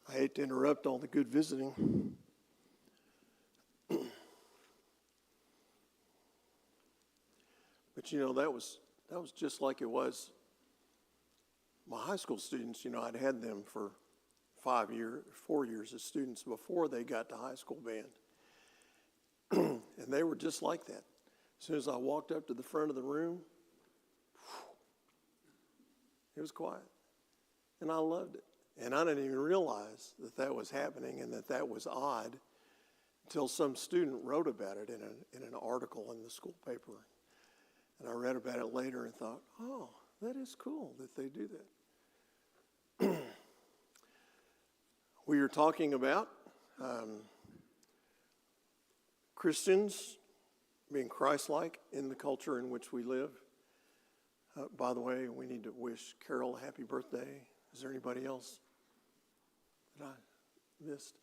I hate to interrupt all the good visiting. But that was just like it was. My high school students, I'd had them for 4 years as students before they got to high school band. And they were just like that. As soon as I walked up to the front of the room, it was quiet. And I loved it. And I didn't even realize that was happening and that was odd until some student wrote about it in an article in the school paper. And I read about it later and thought, oh, that is cool that they do that. We are talking about Christians being Christ-like in the culture in which we live. By the way, we need to wish Carol a happy birthday. Is there anybody else that I missed?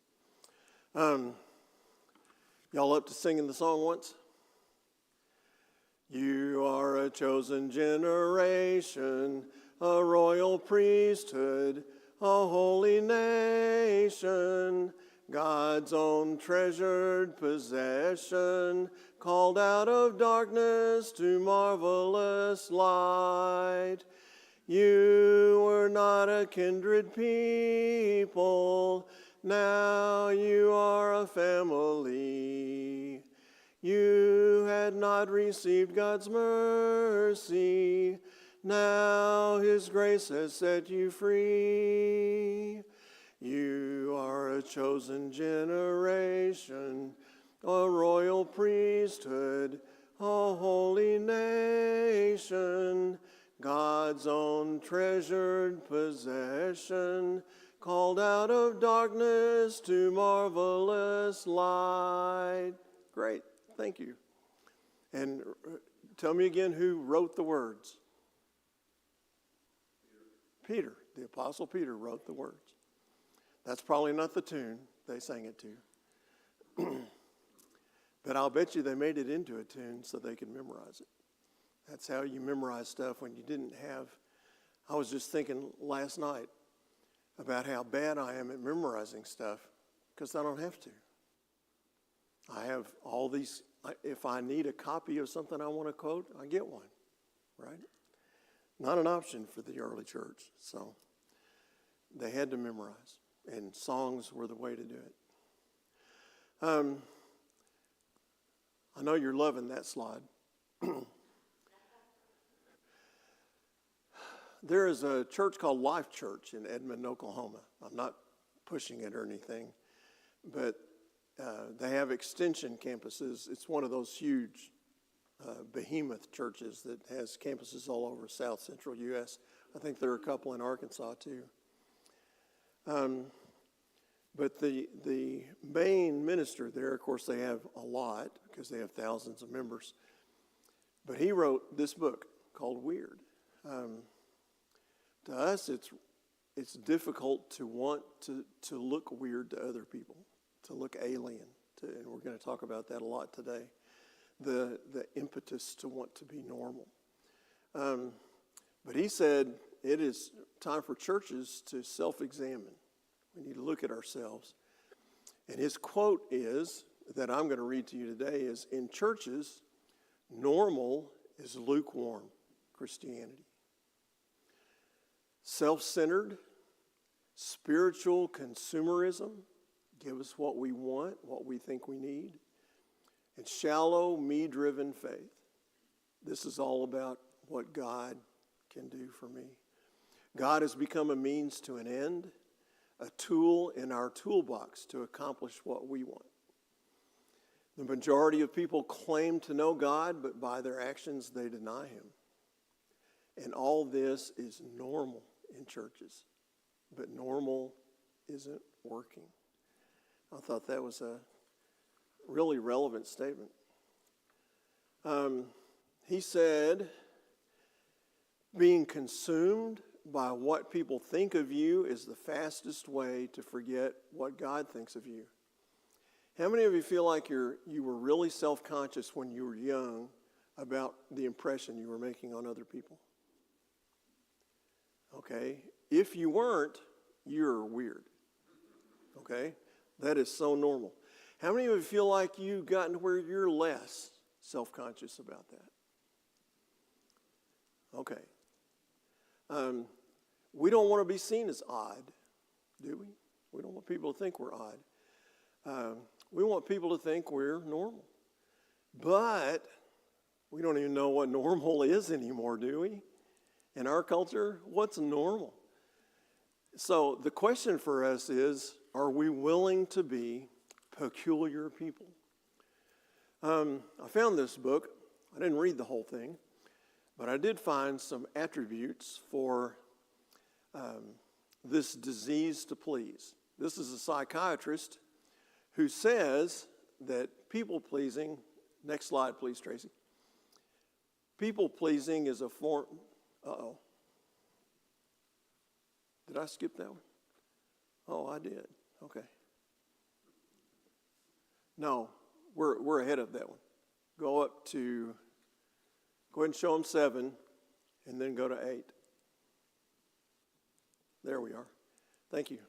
Y'all up to singing the song once? You are a chosen generation, a royal priesthood, a holy nation, God's own treasured possession, called out of darkness to marvelous light. You were not a kindred people, now you are a family. You had not received God's mercy, now His grace has set you free. You are a chosen generation, a royal priesthood, a holy nation, God's own treasured possession, called out of darkness to marvelous light. Great, thank you. And tell me again who wrote the words. Peter, the Apostle Peter wrote the words. That's probably not the tune they sang it to. But I'll bet you they made it into a tune so they could memorize it. That's how you memorize stuff when you didn't have. I was just thinking last night about how bad I am at memorizing stuff because I don't have to. I have all these. If I need a copy of something I want to quote, I get one, right? Not an option for the early church. So they had to memorize, and songs were the way to do it. I know you're loving that slide. There is a church called Life Church in Edmond, Oklahoma. I'm not pushing it or anything, but they have extension campuses. It's one of those huge behemoth churches that has campuses all over South Central U.S. I think there are a couple in Arkansas too. But the main minister there, of course, they have a lot because they have thousands of members. But he wrote this book called Weird. To us, it's difficult to want to look weird to other people, to look alien. And we're going to talk about that a lot today. The impetus to want to be normal. But he said it is time for churches to self-examine. We need to look at ourselves. And his quote is, that I'm going to read to you today, is, in churches, normal is lukewarm Christianity. Self-centered, spiritual consumerism, give us what we want, what we think we need, and shallow, me-driven faith. This is all about what God can do for me. God has become a means to an end, a tool in our toolbox to accomplish what we want. The majority of people claim to know God, but by their actions they deny Him. And all this is normal in churches, but normal isn't working. I thought that was a really relevant statement. He said, being consumed by what people think of you is the fastest way to forget what God thinks of you. How many of you feel like you were really self-conscious when you were young about the impression you were making on other people? Okay, if you weren't, you're weird. Okay? That is so normal. How many of you feel like you've gotten to where you're less self-conscious about that? Okay. We don't want to be seen as odd, do we? We don't want people to think we're odd. We want people to think we're normal. But we don't even know what normal is anymore, do we? In our culture, what's normal? So the question for us is, are we willing to be peculiar people? I found this book. I didn't read the whole thing, but I did find some attributes for this disease to please. This is a psychiatrist who says that people-pleasing, next slide please, Tracy. People-pleasing is a form, Did I skip that one? Oh, I did. Okay. No, we're ahead of that one. Go ahead and show them 7, and then go to 8. There we are. Thank you.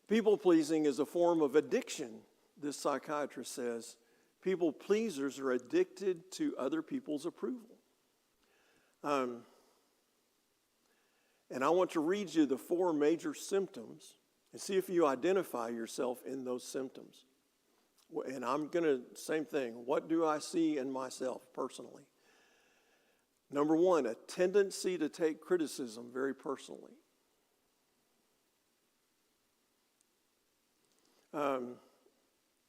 People-pleasing is a form of addiction, this psychiatrist says. People pleasers are addicted to other people's approval. And I want to read you the 4 major symptoms and see if you identify yourself in those symptoms. And I'm going to, same thing, what do I see in myself personally? Number 1, a tendency to take criticism very personally.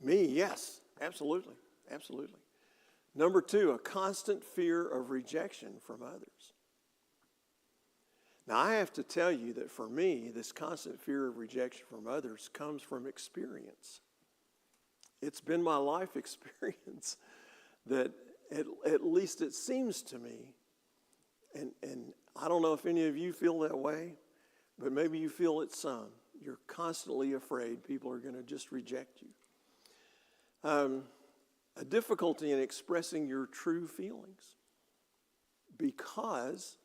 Me, yes, absolutely. Number 2, a constant fear of rejection from others. Now, I have to tell you that for me, this constant fear of rejection from others comes from experience. It's been my life experience that at least it seems to me, and I don't know if any of you feel that way, but maybe you feel it some. You're constantly afraid people are going to just reject you. A difficulty in expressing your true feelings because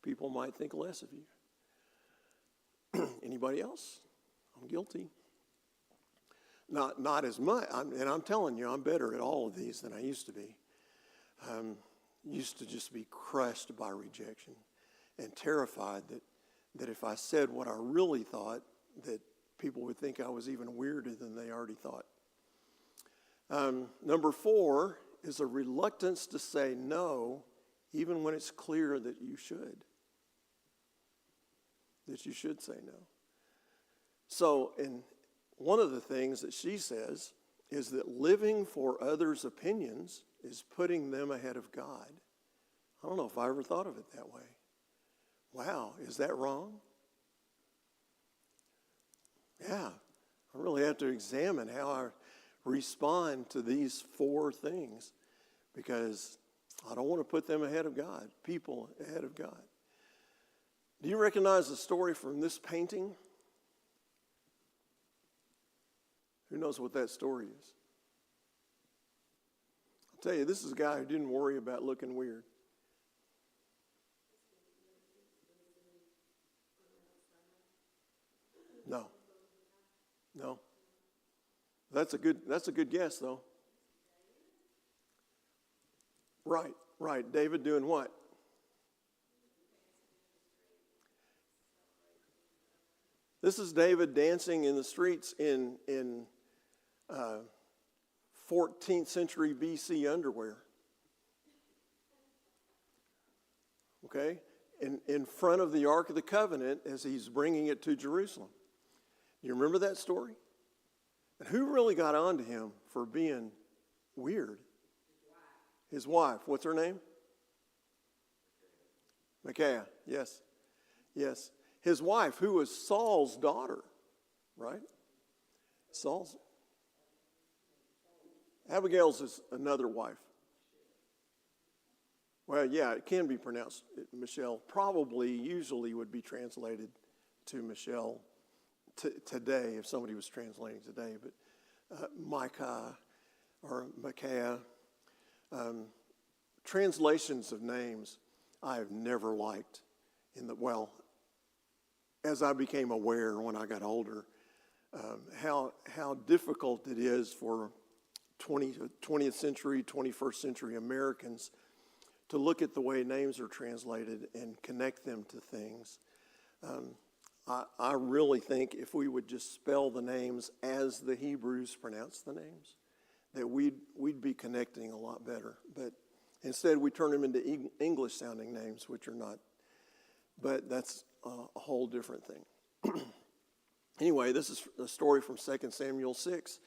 people might think less of you. Anybody else? I'm guilty. Not as much, and I'm telling you, I'm better at all of these than I used to be. Used to just be crushed by rejection and terrified that if I said what I really thought, that people would think I was even weirder than they already thought. Number 4 is a reluctance to say no, even when it's clear that you should. That you should say no. So, and one of the things that she says is that living for others' opinions is putting them ahead of God. I don't know if I ever thought of it that way. Wow, is that wrong? Yeah, I really have to examine how I respond to these 4 things because I don't want to put them ahead of God, people ahead of God. Do you recognize the story from this painting? Who knows what that story is? I'll tell you, this is a guy who didn't worry about looking weird. No. That's a good guess, though. Right. David doing what? This is David dancing in the streets in 14th century BC underwear. Okay? In front of the Ark of the Covenant as he's bringing it to Jerusalem. You remember that story? And who really got on to him for being weird? His wife. What's her name? Micaiah. Yes. His wife, who was Saul's daughter, right? Abigail's is another wife. Well, yeah, it can be pronounced Michelle. Probably, usually would be translated to Michelle today if somebody was translating today. But Micah or Micaiah, translations of names I have never liked. as I became aware when I got older, how difficult it is for 20th century, 21st century Americans to look at the way names are translated and connect them to things. I really think if we would just spell the names as the Hebrews pronounce the names, that we'd be connecting a lot better. But instead, we turn them into English-sounding names, which are not. But that's a whole different thing. Anyway, this is a story from 2 Samuel 6.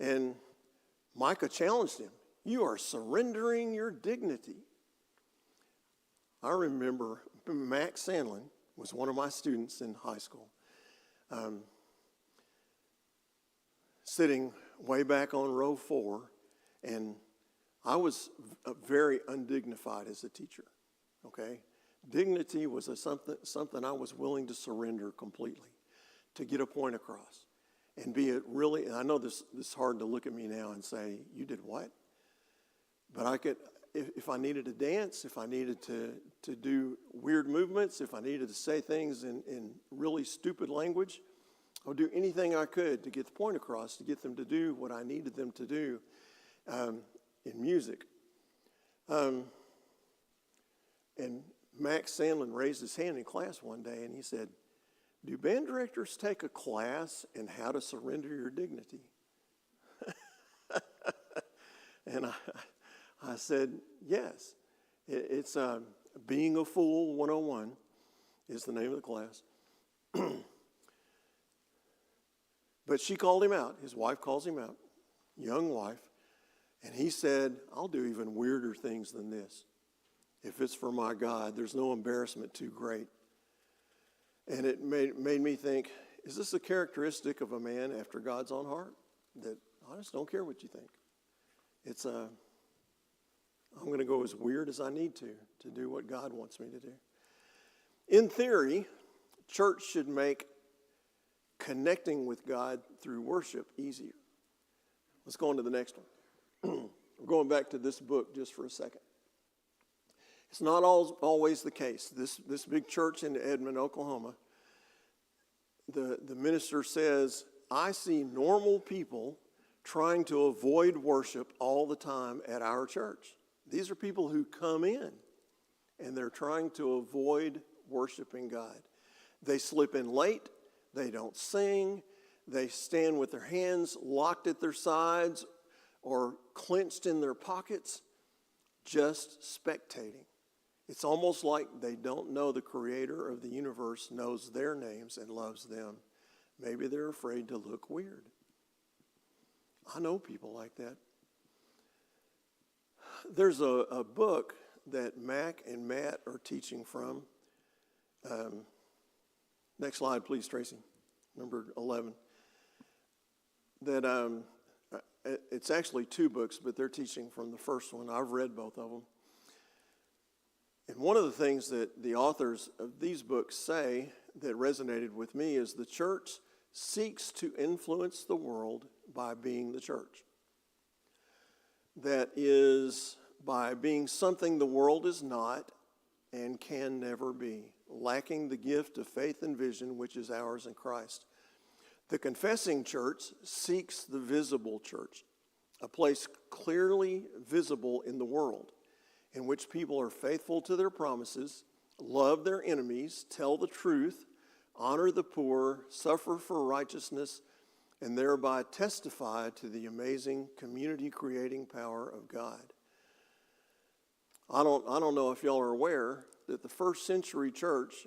And Micah challenged him. You are surrendering your dignity. I remember Max Sandlin was one of my students in high school. Sitting way back on row 4, and I was very undignified as a teacher, okay? Dignity was something I was willing to surrender completely to get a point across and be it really, and I know this is hard to look at me now and say, you did what? But I could, if I needed to dance, if I needed to do weird movements, if I needed to say things in really stupid language, I would do anything I could to get the point across, to get them to do what I needed them to do in music. And Max Sandlin raised his hand in class one day and he said, do band directors take a class in how to surrender your dignity? And I said, yes. It's Being a Fool 101 is the name of the class. But she called him out. His wife calls him out, young wife. And he said, I'll do even weirder things than this. If it's for my God, there's no embarrassment too great. And it made me think, is this a characteristic of a man after God's own heart? That I just don't care what you think. I'm going to go as weird as I need to do what God wants me to do. In theory, church should make connecting with God through worship easier. Let's go on to the next one. We're going back to this book just for a second. It's not always the case. This big church in Edmond, Oklahoma, the minister says, I see normal people trying to avoid worship all the time at our church. These are people who come in and they're trying to avoid worshiping God. They slip in late. They don't sing. They stand with their hands locked at their sides or clenched in their pockets, just spectating. It's almost like they don't know the creator of the universe knows their names and loves them. Maybe they're afraid to look weird. I know people like that. There's a book that Mac and Matt are teaching from. Next slide, please, Tracy. Number 11. That it's actually 2 books, but they're teaching from the first one. I've read both of them. And one of the things that the authors of these books say that resonated with me is the church seeks to influence the world by being the church. That is, by being something the world is not and can never be, lacking the gift of faith and vision which is ours in Christ. The confessing church seeks the visible church, a place clearly visible in the world, in which people are faithful to their promises, love their enemies, tell the truth, honor the poor, suffer for righteousness, and thereby testify to the amazing community-creating power of God. I don't know if y'all are aware that the first century church,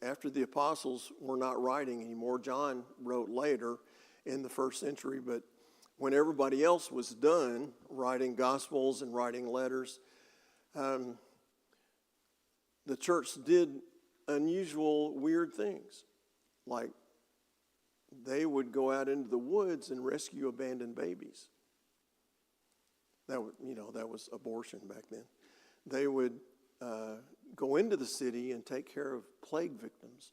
after the apostles were not writing anymore, John wrote later in the first century, but when everybody else was done writing gospels and writing letters, the church did unusual, weird things. Like they would go out into the woods and rescue abandoned babies. That was abortion back then. They would go into the city and take care of plague victims.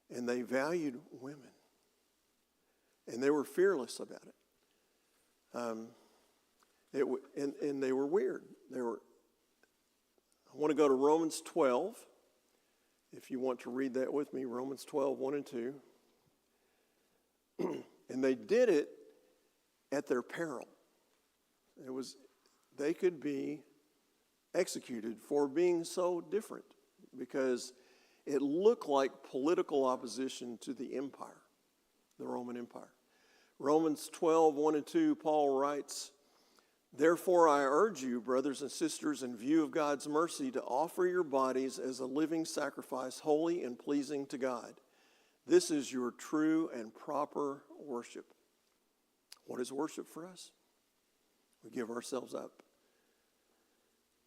And they valued women. And they were fearless about it. And they were weird. I want to go to Romans 12. if you want to read that with me, Romans 12, 1 and 2. And they did it at their peril. They could be executed for being so different because it looked like political opposition to the empire, the Roman Empire. Romans 12, 1 and 2, Paul writes, "Therefore I urge you, brothers and sisters, in view of God's mercy, to offer your bodies as a living sacrifice, holy and pleasing to God. This is your true and proper worship." What is worship for us? We give ourselves up.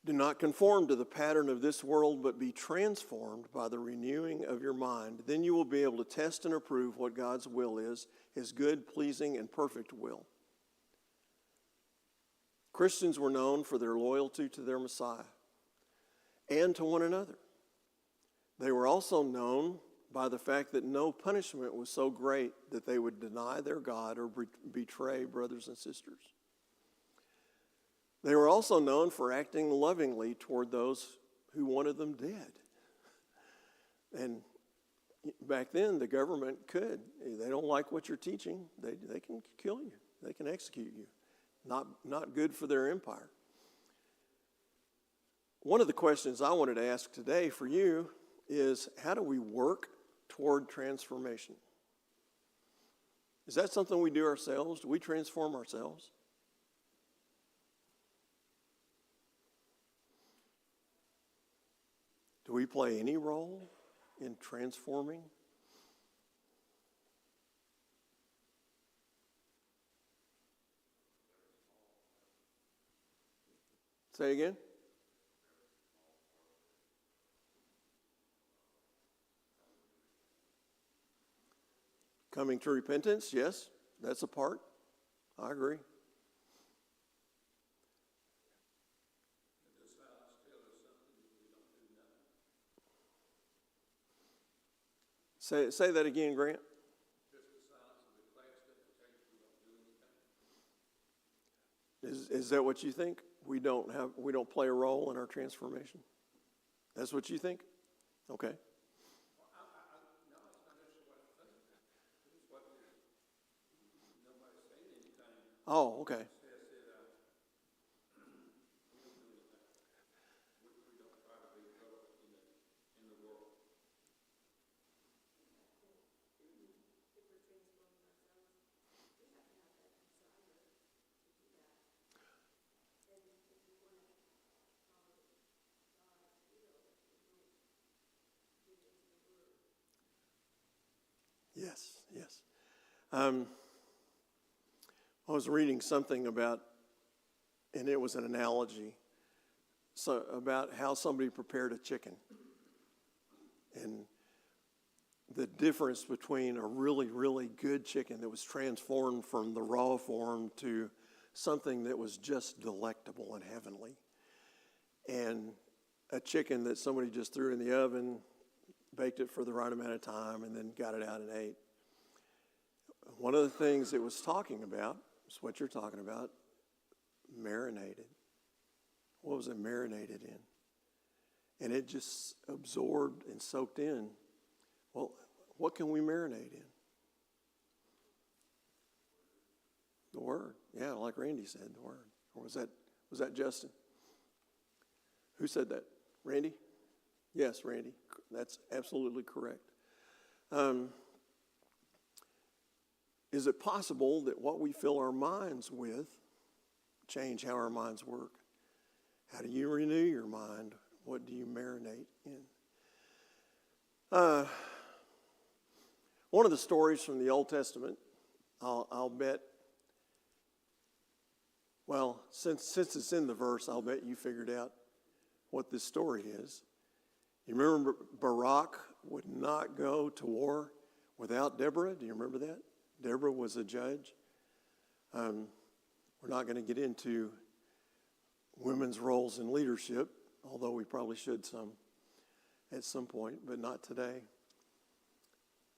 "Do not conform to the pattern of this world, but be transformed by the renewing of your mind. Then you will be able to test and approve what God's will is, his good, pleasing, and perfect will." Christians were known for their loyalty to their Messiah and to one another. They were also known by the fact that no punishment was so great that they would deny their God or betray brothers and sisters. They were also known for acting lovingly toward those who wanted them dead. And back then, the government could. If they don't like what you're teaching, they can kill you. They can execute you. Not good for their empire. One of the questions I wanted to ask today for you is, how do we work toward transformation? Is that something we do ourselves? Do we transform ourselves? Do we play any role in transforming? Say again? Coming to repentance, yes, that's a part. I agree. Say that again, Grant. Is that what you think? We don't play a role in our transformation? That's what you think? Okay. Oh, okay. Yes. I was reading something about, and it was an analogy, about how somebody prepared a chicken. And the difference between a really, really good chicken that was transformed from the raw form to something that was just delectable and heavenly, and a chicken that somebody just threw in the oven, baked it for the right amount of time, and then got it out and ate. One of the things it was talking about is what you're talking about, marinated. What was it marinated in? And it just absorbed and soaked in. Well, what can we marinate in? The Word. Yeah, like Randy said, the Word. Or was that Justin? Who said that? Randy? Yes, Randy. That's absolutely correct. Is it possible that what we fill our minds with change how our minds work? How do you renew your mind? What do you marinate in? One of the stories from the Old Testament, I'll bet, well, since it's in the verse, I'll bet you figured out what this story is. You remember Barak would not go to war without Deborah? Do you remember that? Deborah was a judge. We're not going to get into women's roles in leadership, although we probably should at some point, but not today.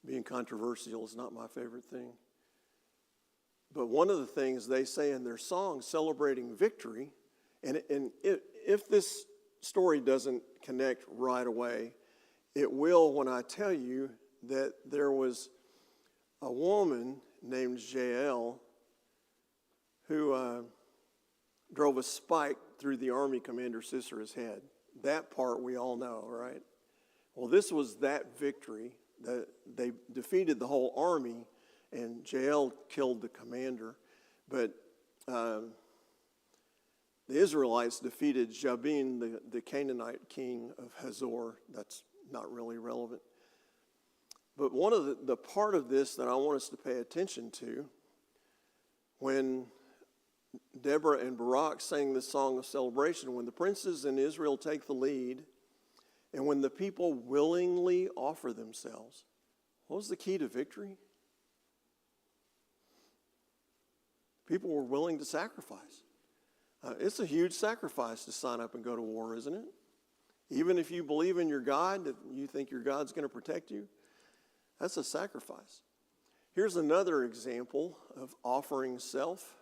Being controversial is not my favorite thing. But one of the things they say in their song celebrating victory, and if this story doesn't connect right away, it will when I tell you that there was a woman named Jael who drove a spike through the army commander Sisera's head. That part we all know, right? Well, this was that victory. That they defeated the whole army, and Jael killed the commander. But the Israelites defeated Jabin, the Canaanite king of Hazor. That's not really relevant. But one of the part of this that I want us to pay attention to, when Deborah and Barak sang this song of celebration, when the princes in Israel take the lead, and when the people willingly offer themselves, what was the key to victory? People were willing to sacrifice. It's a huge sacrifice to sign up and go to war, isn't it? Even if you believe in your God, that you think your God's going to protect you, that's a sacrifice. Here's another example of offering self.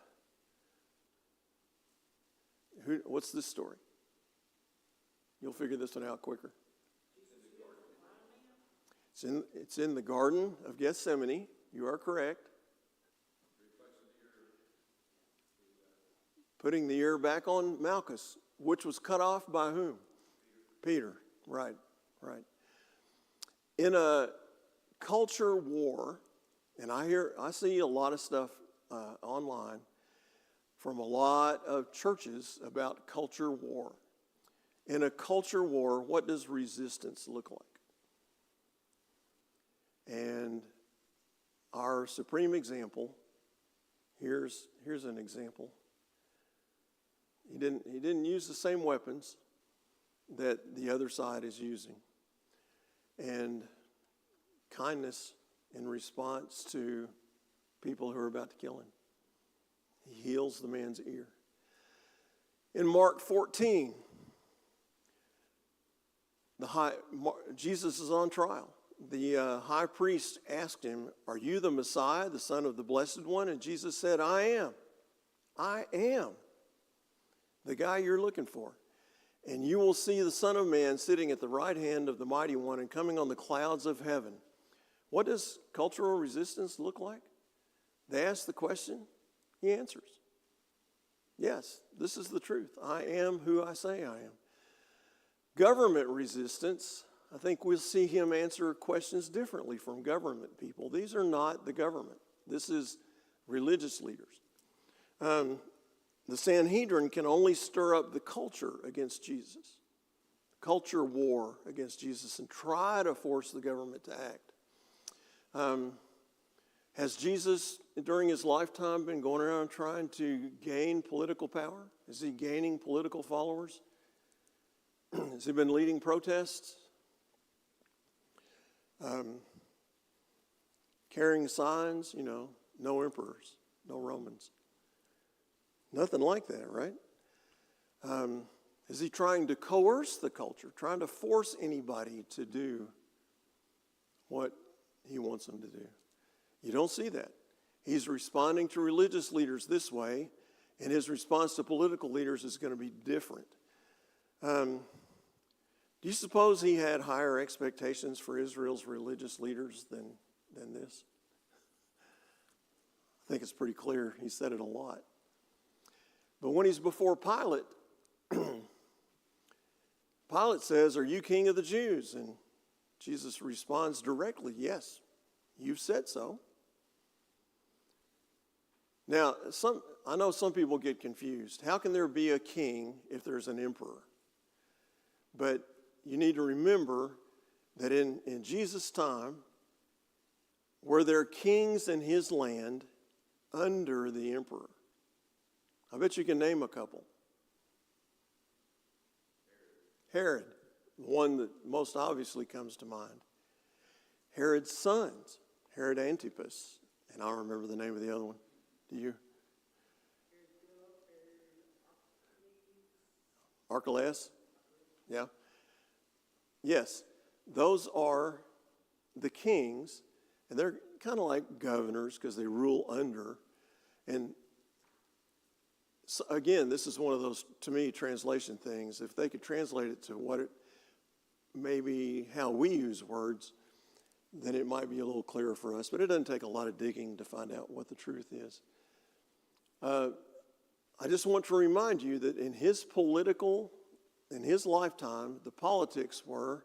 What's this story? You'll figure this one out quicker. It's in the Garden of Gethsemane. You are correct. Putting the ear back on Malchus, which was cut off by whom? Peter. Right. In a culture war, and I see a lot of stuff online from a lot of churches about culture war. In a culture war, what does resistance look like? And our supreme example, here's an example. He didn't use the same weapons that the other side is using. And kindness in response to people who are about to kill him. He heals the man's ear. In Mark 14, Jesus is on trial. The high priest asked him, "Are you the Messiah, the Son of the Blessed One?" And Jesus said, "I am. I am the guy you're looking for. And you will see the Son of Man sitting at the right hand of the Mighty One and coming on the clouds of heaven." What does cultural resistance look like? They ask the question, he answers. Yes, this is the truth. I am who I say I am. Government resistance, I think we'll see him answer questions differently from government people. These are not the government. This is religious leaders. The Sanhedrin can only stir up the culture against Jesus, culture war against Jesus, and try to force the government to act. Has Jesus, during his lifetime, been going around trying to gain political power? Is he gaining political followers? Has he been leading protests? Carrying signs, no emperors, no Romans. Nothing like that, right? Is he trying to coerce the culture, trying to force anybody to do what he wants them to do? You don't see that. He's responding to religious leaders this way, and his response to political leaders is going to be different. Do you suppose he had higher expectations for Israel's religious leaders than this? I think it's pretty clear. He said it a lot. But when he's before Pilate, Pilate says, "Are you king of the Jews?" And Jesus responds directly, "Yes, you've said so." Now, I know some people get confused. How can there be a king if there's an emperor? But you need to remember that in Jesus' time, were there kings in his land under the emperor? I bet you can name a couple. Herod, the one that most obviously comes to mind. Herod's sons, Herod Antipas, and I don't remember the name of the other one. Do you? Archelaus? Yeah. Yes, those are the kings, and they're kind of like governors because they rule under. And so again, this is one of those, to me, translation things. If they could translate it to what maybe how we use words, then it might be a little clearer for us. But it doesn't take a lot of digging to find out what the truth is. I just want to remind you that in his lifetime, the politics were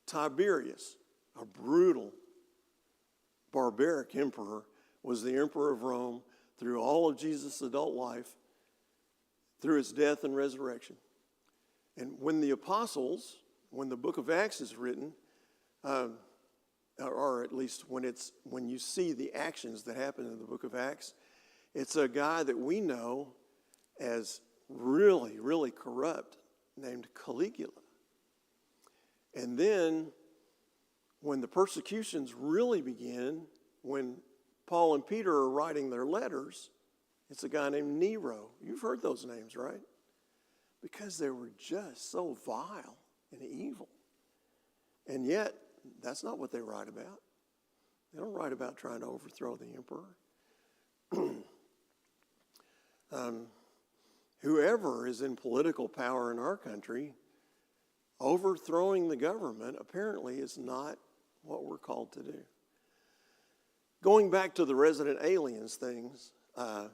Tiberius, a brutal, barbaric emperor, was the emperor of Rome through all of Jesus' adult life, through his death and resurrection. And when the apostles, when the book of Acts is written, or at least when you see the actions that happen in the book of Acts, it's a guy that we know as really, really corrupt named Caligula. And then when the persecutions really begin, when Paul and Peter are writing their letters, it's a guy named Nero. You've heard those names, right? Because they were just so vile and evil. And yet, that's not what they write about. They don't write about trying to overthrow the emperor. Whoever is in political power in our country, overthrowing the government apparently is not what we're called to do. Going back to the resident aliens things, a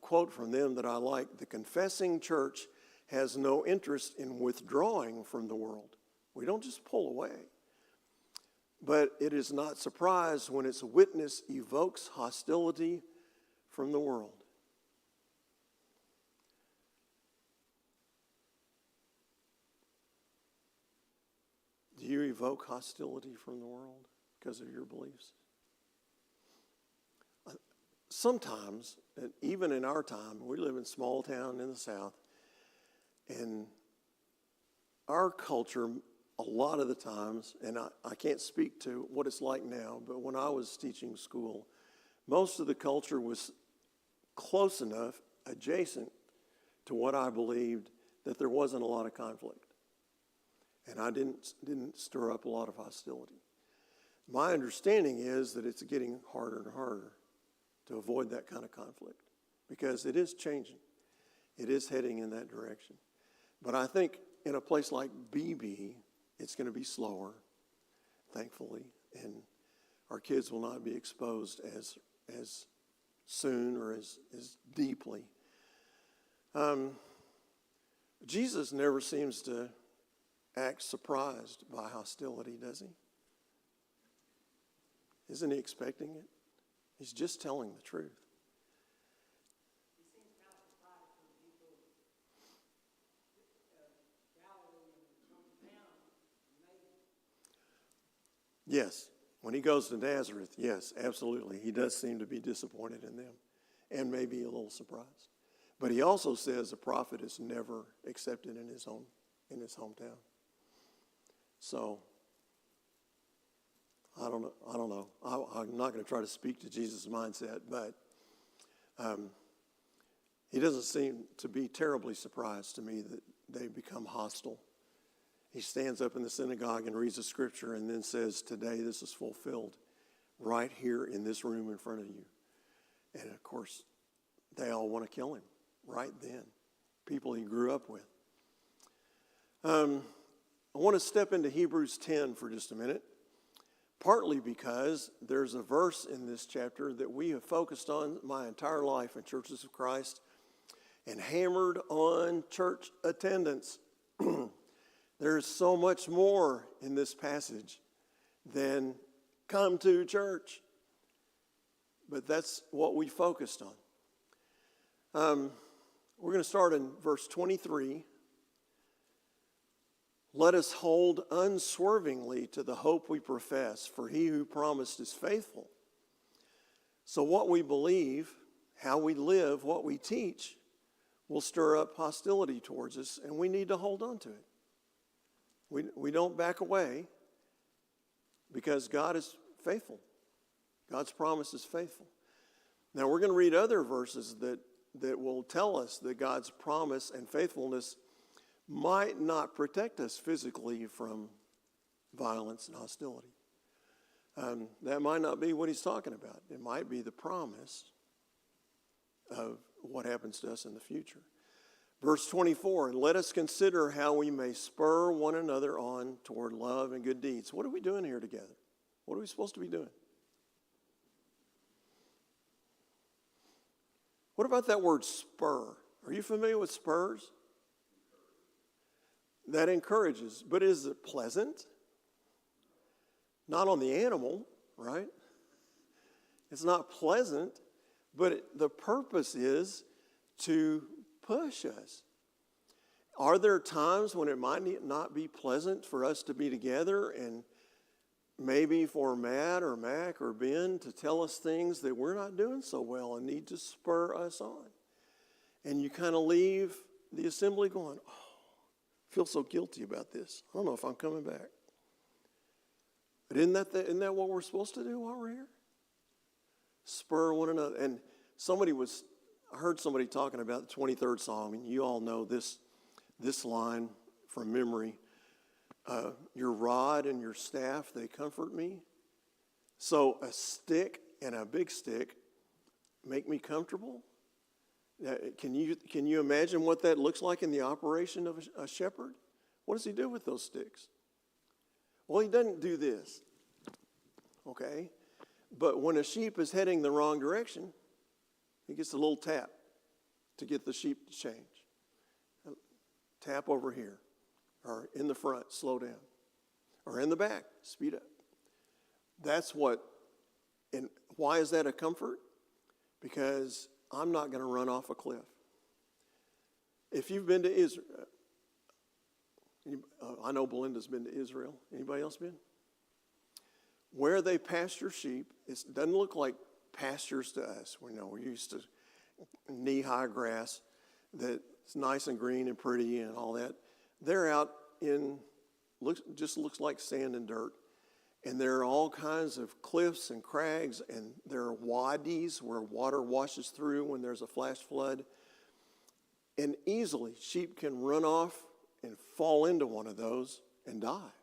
quote from them that I like: the confessing church has no interest in withdrawing from the world. We don't just pull away. But it is not surprised when its witness evokes hostility from the world. Do you evoke hostility from the world because of your beliefs? Sometimes, even in our time, we live in a small town in the South, and our culture, a lot of the times, and I can't speak to what it's like now, but when I was teaching school, most of the culture was close enough, adjacent to what I believed, that there wasn't a lot of conflict. And I didn't stir up a lot of hostility. My understanding is that it's getting harder and harder to avoid that kind of conflict because it is changing. It is heading in that direction. But I think in a place like BB, it's going to be slower, thankfully, and our kids will not be exposed as soon or as deeply. Jesus never seems to act surprised by hostility, does he? Isn't he expecting it? He's just telling the truth. He seems kind of surprised when people Galilee and his hometown made it. Yes, when he goes to Nazareth, yes, absolutely. He does seem to be disappointed in them and maybe a little surprised. But he also says a prophet is never accepted in his hometown. So, I don't know. I'm not going to try to speak to Jesus' mindset, but he doesn't seem to be terribly surprised to me that they become hostile. He stands up in the synagogue and reads the scripture and then says, today this is fulfilled right here in this room in front of you. And of course, they all want to kill him right then. People he grew up with. I want to step into Hebrews 10 for just a minute, partly because there's a verse in this chapter that we have focused on my entire life in Churches of Christ and hammered on church attendance. There's so much more in this passage than come to church. But that's what we focused on. We're going to start in verse 23. Let us hold unswervingly to the hope we profess, for he who promised is faithful. So what we believe, how we live, what we teach, will stir up hostility towards us, and we need to hold on to it. We don't back away because God is faithful. God's promise is faithful. Now we're going to read other verses that will tell us that God's promise and faithfulness might not protect us physically from violence and hostility. That might not be what he's talking about. It might be the promise of what happens to us in the future. Verse 24, and let us consider how we may spur one another on toward love and good deeds. What are we doing here together? What are we supposed to be doing? What about that word spur? Are you familiar with spurs? That encourages, but is it pleasant? Not on the animal, right? It's not pleasant, but the purpose is to push us. Are there times when it might not be pleasant for us to be together and maybe for Matt or Mac or Ben to tell us things that we're not doing so well and need to spur us on? And you kind of leave the assembly going, oh, I feel so guilty about this. I don't know if I'm coming back. But isn't that what we're supposed to do while we're here? Spur one another. And I heard somebody talking about the 23rd Psalm, and you all know this line from memory. Your rod and your staff, they comfort me. So a stick and a big stick make me comfortable. Can you imagine what that looks like in the operation of a shepherd? What does he do with those sticks? Well, he doesn't do this, okay? But when a sheep is heading the wrong direction, he gets a little tap to get the sheep to change. Tap over here, or in the front, slow down, or in the back, speed up. That's what, and why is that a comfort? Because I'm not going to run off a cliff. If you've been to Israel, I know Belinda's been to Israel. Anybody else been? Where they pasture sheep, it doesn't look like pastures to us. We're used to knee-high grass that's nice and green and pretty and all that. They're out just looks like sand and dirt. And there are all kinds of cliffs and crags, and there are wadis where water washes through when there's a flash flood. And easily, sheep can run off and fall into one of those and die.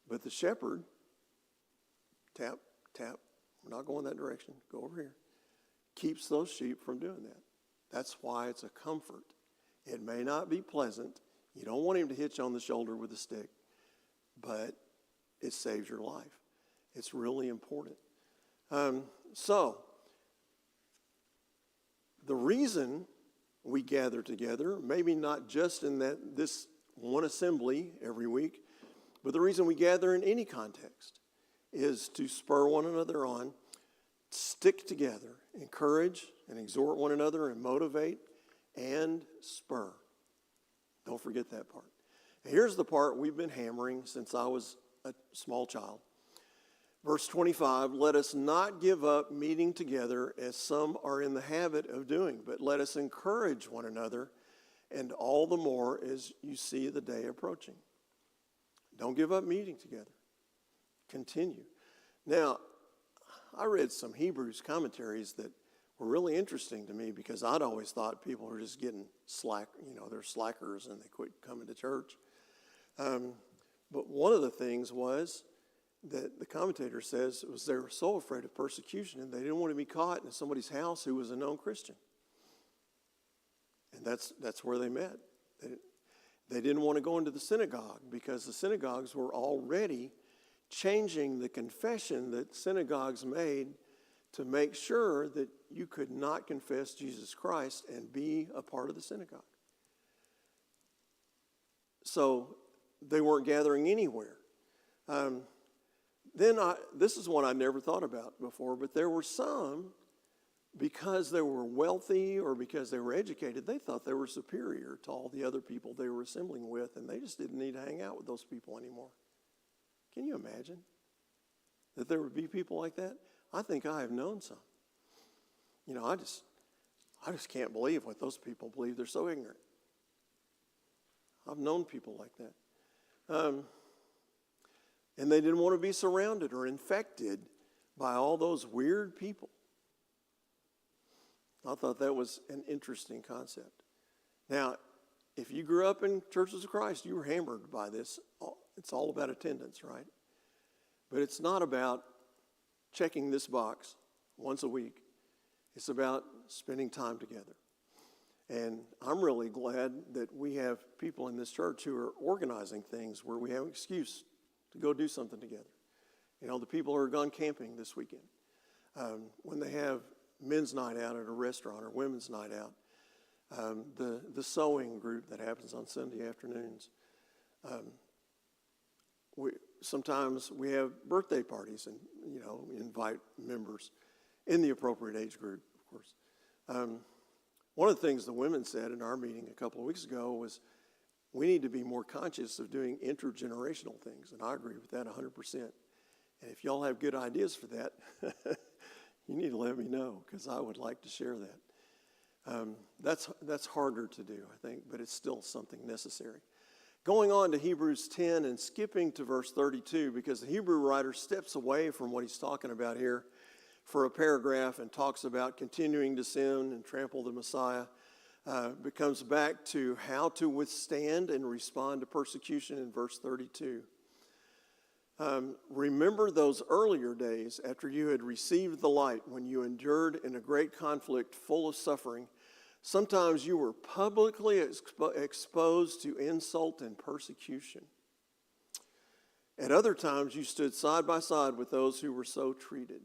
But the shepherd, tap, tap, we're not going that direction, go over here, keeps those sheep from doing that. That's why it's a comfort. It may not be pleasant. You don't want him to hit you on the shoulder with a stick, but it saves your life. It's really important. So, the reason we gather together, maybe not just in this one assembly every week, but the reason we gather in any context is to spur one another on, stick together, encourage and exhort one another and motivate and spur. Don't forget that part. And here's the part we've been hammering since I was a small child. Verse 25, let us not give up meeting together as some are in the habit of doing, but let us encourage one another, and all the more as you see the day approaching. Don't give up meeting together. Continue. Now, I read some Hebrews commentaries that were really interesting to me because I'd always thought people were just getting slack, they're slackers and they quit coming to church. But one of the things was that the commentator says was they were so afraid of persecution and they didn't want to be caught in somebody's house who was a known Christian. And that's where they met. They didn't want to go into the synagogue because the synagogues were already changing the confession that synagogues made to make sure that you could not confess Jesus Christ and be a part of the synagogue. So they weren't gathering anywhere. This is one I never thought about before, but there were some, because they were wealthy or because they were educated, they thought they were superior to all the other people they were assembling with, and they just didn't need to hang out with those people anymore. Can you imagine that there would be people like that? I think I have known some. I just can't believe what those people believe. They're so ignorant. I've known people like that. And they didn't want to be surrounded or infected by all those weird people. I thought that was an interesting concept. Now, if you grew up in Churches of Christ, you were hammered by this. It's all about attendance, right? But it's not about checking this box once a week. It's about spending time together. And I'm really glad that we have people in this church who are organizing things where we have an excuse to go do something together. You know, the people who are gone camping this weekend, when they have men's night out at a restaurant or women's night out, the sewing group that happens on Sunday afternoons. Sometimes we have birthday parties and, you know, invite members in the appropriate age group, of course. One of the things the women said in our meeting a couple of weeks ago was we need to be more conscious of doing intergenerational things, and I agree with that 100%. And if y'all have good ideas for that, you need to let me know, because I would like to share that. That's harder to do, I think, but it's still something necessary. Going on to Hebrews 10 and skipping to verse 32, because the Hebrew writer steps away from what he's talking about here for a paragraph and talks about continuing to sin and trample the Messiah, but comes back to how to withstand and respond to persecution in verse 32. Remember those earlier days after you had received the light, when you endured in a great conflict full of suffering. Sometimes you were publicly exposed to insult and persecution. At other times you stood side by side with those who were so treated.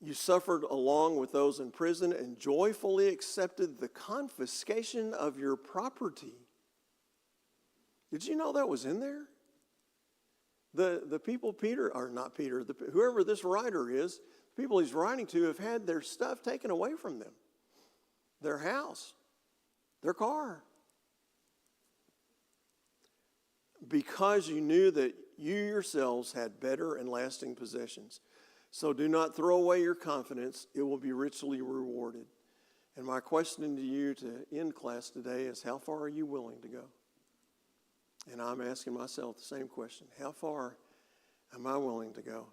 You suffered along with those in prison and joyfully accepted the confiscation of your property. Did you know that was in there? The people whoever this writer is, the people he's writing to have had their stuff taken away from them. Their house, their car. Because you knew that you yourselves had better and lasting possessions. So do not throw away your confidence. It will be richly rewarded. And my question to you to end class today is, how far are you willing to go? And I'm asking myself the same question. How far am I willing to go?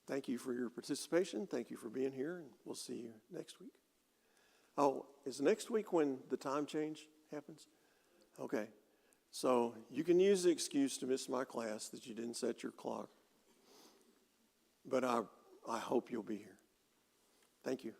Thank you for your participation. Thank you for being here, and we'll see you next week. Oh, is next week when the time change happens? Okay. So you can use the excuse to miss my class that you didn't set your clock. But I hope you'll be here. Thank you.